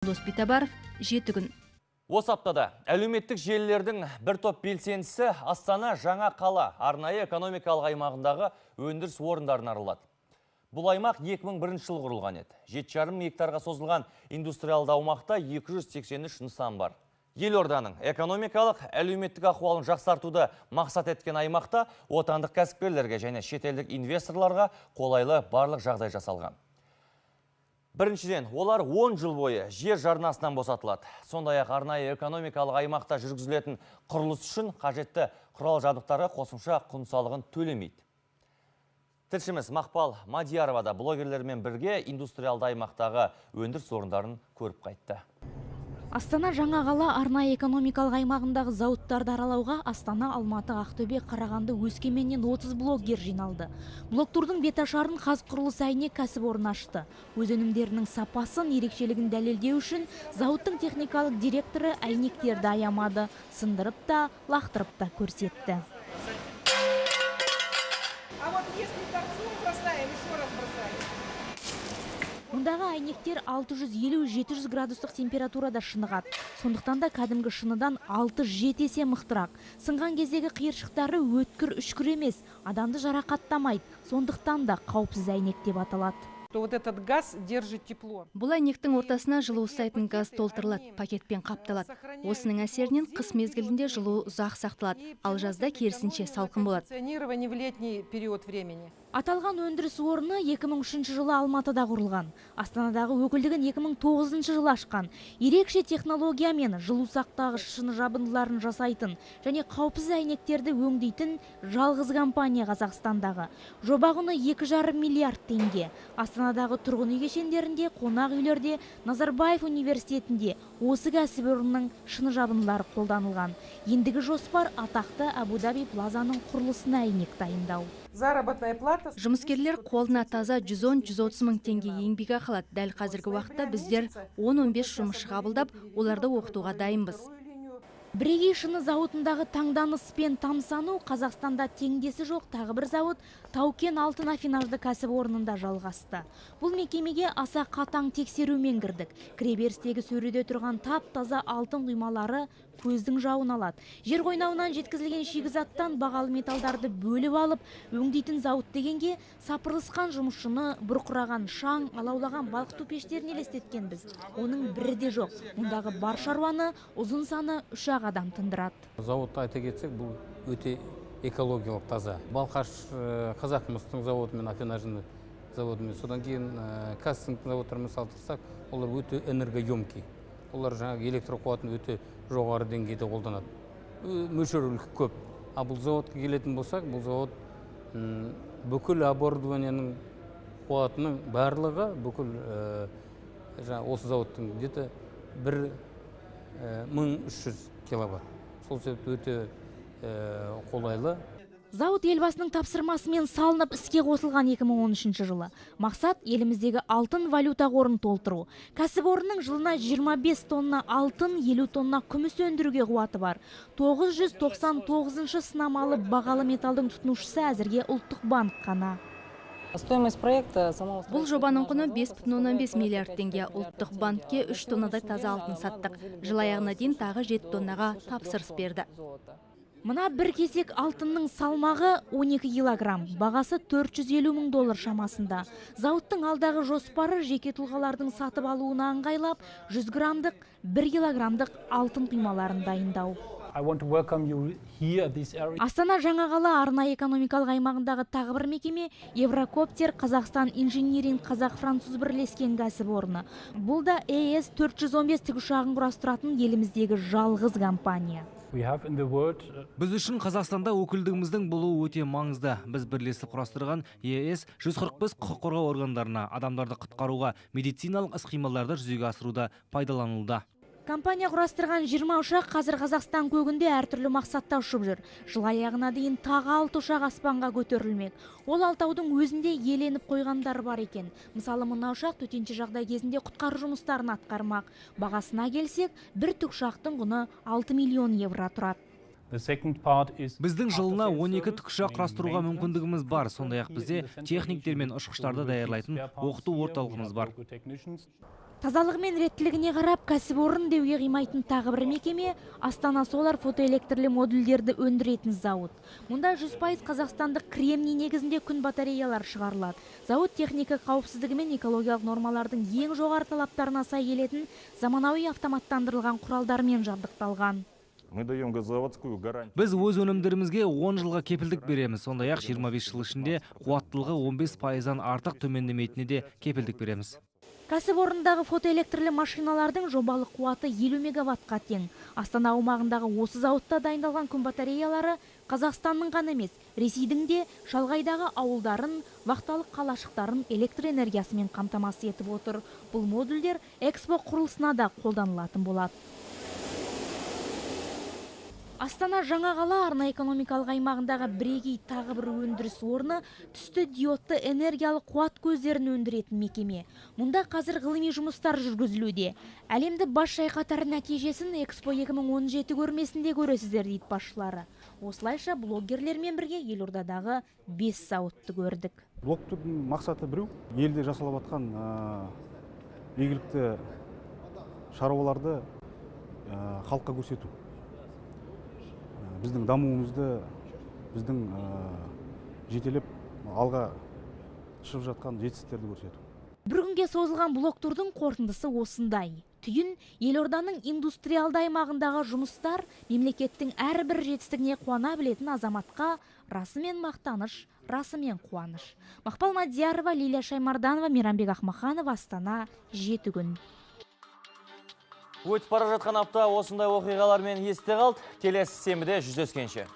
Доспитабаров, 7 күн. Осы аптада әлеуметтік желілердің бір топ белсендісі Астана жаңа қала арнайы экономикалық аймағындағы өндіріс орындарын аралады. Бұл аймақ 2001 жылы құрылған еді. 7,5 гектарға созылған индустриалды аумақта 283 нысан бар. Елорданың экономикалық әлеуметтік ахуалын жақсартуды мақсат еткен аймақта отандық кәсіпкерлерге және шетелдік инвесторларға қолайлы барлық жағдай жасалған. Біріншіден, олар 10 жыл бойы жер жарнасынан босатылады. Сондай-ақ арнайы экономикалық аймақта жүргізілетін құрылыс үшін қажетті құрал жабдықтарға қосымша құн салығын төлемейді. Тілшіміз Мақпал Мадиярова да блогерлермен бірге индустриалды аймақтағы өндіріс орындарын көріп қайтты. Астана жаңа қала арнайы экономикалық аймағындағы зауыттарды аралауға Астана, Алматы, Ақтөбе, Қарағанды, Өскеменнен 30 блогер жиналды. Блогтурдың беташарын Қазқұрылыс әйнек кәсіпорны ашты. Өз өнімдерінің сапасын, ерекшелігін дәлелдеу үшін зауыттың техникалық директоры әйнектерді аямады, сындырып та, лақтырып та көрсетті. Мұндағы әйнектер 650-700 градустық температурада шынығады. Сондықтан да кәдімгі шыныдан 6-7 есе мықтырақ. Сынған кездегі қиыршықтары өткір үшкір емес, адамды жарақаттамайды. Сондықтан да қауіпсіз әйнек деп аталады. Вот этот газ держит тепло. Бұл әйнектің ортасына жылу ұстайтын газ толтырылады, пакетпен қапталады. Осының әсерінен қыс мезгілінде жылу ұзақ сақталады, ал жазда керісінше салқын болады. Функционирование в летний период времени. Аталған өндіріс орны 2003 жылы Алматыда құрылған. Астанадағы өкілдігін 2009 жылы ашқан. Ерекше технологиямен жылу сақтағыш шыны жабындыларын жасайтын және қауіпсіз әйнектерді өңдейтін жалғыз компания Қазақстандағы. Жоба құны 2,5 миллиард теңге. Астанадағы тұрғын үй кешендерінде, қонақ үйлерде, Назарбаев университетінде осы кәсіпорынның шыны жабындылары қолданылған. Ендігі жоспар атақты Абу-Даби плазаның құрылысына әйнек дайындау. Заработная плата. Жұмыскерлер қолына таза 110-130 мың теңге еңбекақы алады. Дәл қазіргі уақытта біздер 10-15 жұмысшы қабылдап, оларды оқытуға дайынбыз. Бірегей шыны зауытындағы таңданыспен тамсану Қазақстанда теңдесі жоқ тағы бір зауыт Таукен алтын афинажды кәсіпорнында жалғасты. Бұл мекемеге аса қатаң тексерумен кірдік. Кіреберістегі сөреде тұрған тап-таза алтын құймалары көздің жауын алады. Жер қойнауынан жеткізілген шикізаттан бағалы металдарды бөліп алып, өңдейтін зауыт дегенге сапырылысқан жұмысшыны бұрқыраған шаң, алаулаған балқыту пештерін елестеткен біз. Оның бірі де жоқ. Мұндағы бар шаруаны ұзын саны 3 адам тындырады. Зауытты айта кетсек, бұл өте экологиялық таза. Балқаш Қазақмыстың заводымен, афинажны заводымен, содан кейін кастинг заводтарымен салыстырсақ, олар өте энергоемкий. Олар жаңағы электр қуатын өте жоғары деңгейде қолданады. Мөлшері көп. А бұл заводқа келетін болсақ, бұл завод бүкіл оборудованияның қуатының барлығы бүкіл осы заводтың где-то 1300 киловатт. Сол себепті өте қолайлы. Зауыт елбасының тапсырмасымен салынып іске қосылған 2013 жылы. Мақсат еліміздегі алтын валюта қорын толтыру. Кәсіпорынның жылына 25 тонна алтын, 50 тонна күміс өндіруге қуаты бар. 999 сынамалы бағалы металдың тұтынушысы әзірге ұлттық банк қана. Бұл жобаның құны 5,15 миллиард теңге. Ұлттық банкке 3 тоннадай таза алтын саттық. Жыл аяғына дейін тағы 7 тоннаға тапсырыс берді. Мына бір кесек алтынның салмағы 12 килограмм, бағасы $450 мың шамасында. Зауыттың алдағы жоспары жеке тұлғалардың сатып алуына ыңғайлап, 100 граммдық, 1 килограммдық алтын құймаларын дайындау. Астана жаңа қала арнайы экономикалық аймағындағы тағы бір мекеме Еврокоптер Қазақстан инжиниринг Қазақ-Француз бірлескен кәсіпорны. Бұл да ЕС-415 тікұшағын құрастыратын еліміздегі жалғыз компания. Біз үшін Қазақстанда өкілдігіміздің болуы өте маңызды. Біз бірлесіп құрастырған ЕС-145 құқық қорғау органдарына адамдарды құтқаруға, медициналық іс-қимылдарды жүзеге асыруда пайдаланылды. Компания құрастырған 20 ұшақ қазір Қазақстан көгінде әртүрлі мақсатта ұшып жүр. Жыл аяғына дейін тағы 6 ұшақ аспанға көтерілмек. Ол алтаудың өзінде еленіп қойғандар бар екен. Мысалы, мына ұшақ төтенше жағдай кезінде құтқару жұмыстарын атқармақ. Бағасына келсек, бір тікұшақтың құны 6 миллион евро тұрады. Біздің жылына 12 тікұшақ құрастыруға мүмкіндігіміз бар. Сондай-ақ бізде техниктер мен ұшқыштарды даярлайтын оқыту орталығымыз бар. Тазалығы мен реттілігіне қарап кәсіпорын деуге қимайтын тағы бір мекеме Астана Солар фотоэлектрлі модульдерді өндіретін зауыт. Мұнда 100% қазақстандық кремний негізінде күн батареялар шығарылады. Зауыт техника қауіпсіздігі мен экологиялық нормалардың ең жоғары талаптарына сай келетін заманауи автоматтандырылған құралдармен жабдықталған. Мы даем заводскую гарантию. Біз өз өнімдерімізге 10 жылға кепілдік береміз. Сондай-ақ 25 жыл ішінде қуаттылығы 15%-дан артық төмендемейтініне де кепілдік береміз. Кәсіпорындағы фотоэлектрлі машиналардың жобалық қуаты 50 мегаваттқа тең. Астана аумағындағы осы зауытта дайындалған күн батареялары Қазақстанның ғана емес, Ресейдің де шалғайдағы ауылдарын, вақталық қалашықтарын электр энергиясымен қамтамасыз етіп отыр. Бұл модульдер экспо құрылысына да қолданылатын болады. Астана жаңа қала арнайы экономикалық аймағындағы бірегей тағы бір өндіріс орны түсті диодты энергиялық қуат көздерін өндіретін мекеме. Мұнда қазір ғылыми жұмыстар жүргізілуде. Әлемді бас шайқатар нәтижесін Экспо 2017 көрмесінде көресіздер дейді басшылары. Осылайша блогерлермен бірге елордадағы 5 зауытты көрдік. Блоктың мақсаты біреу, елде жасалып жатқан игілікті шаруаларды халыққа көрсету. Біздің дамуымызды, біздің жетелеп алға шығып жатқан жетістіктерді көрсету. Бір күнге созылған блоктурдың қорытындысы осындай. Түйін елорданың индустриалды аймағындағы жұмыстар мемлекеттің әрбір жетістігіне қуана білетін азаматқа расымен мақтаныш, расымен қуаныш. Мақпал Мадиярова, Лилия Шаймарданова, Мейрамбек Ахмаханов, Астана, 7 күн. Өтіп бара жатқан апта осындай оқиғалармен есте қалды. Келесі сенбіде жүздескенше.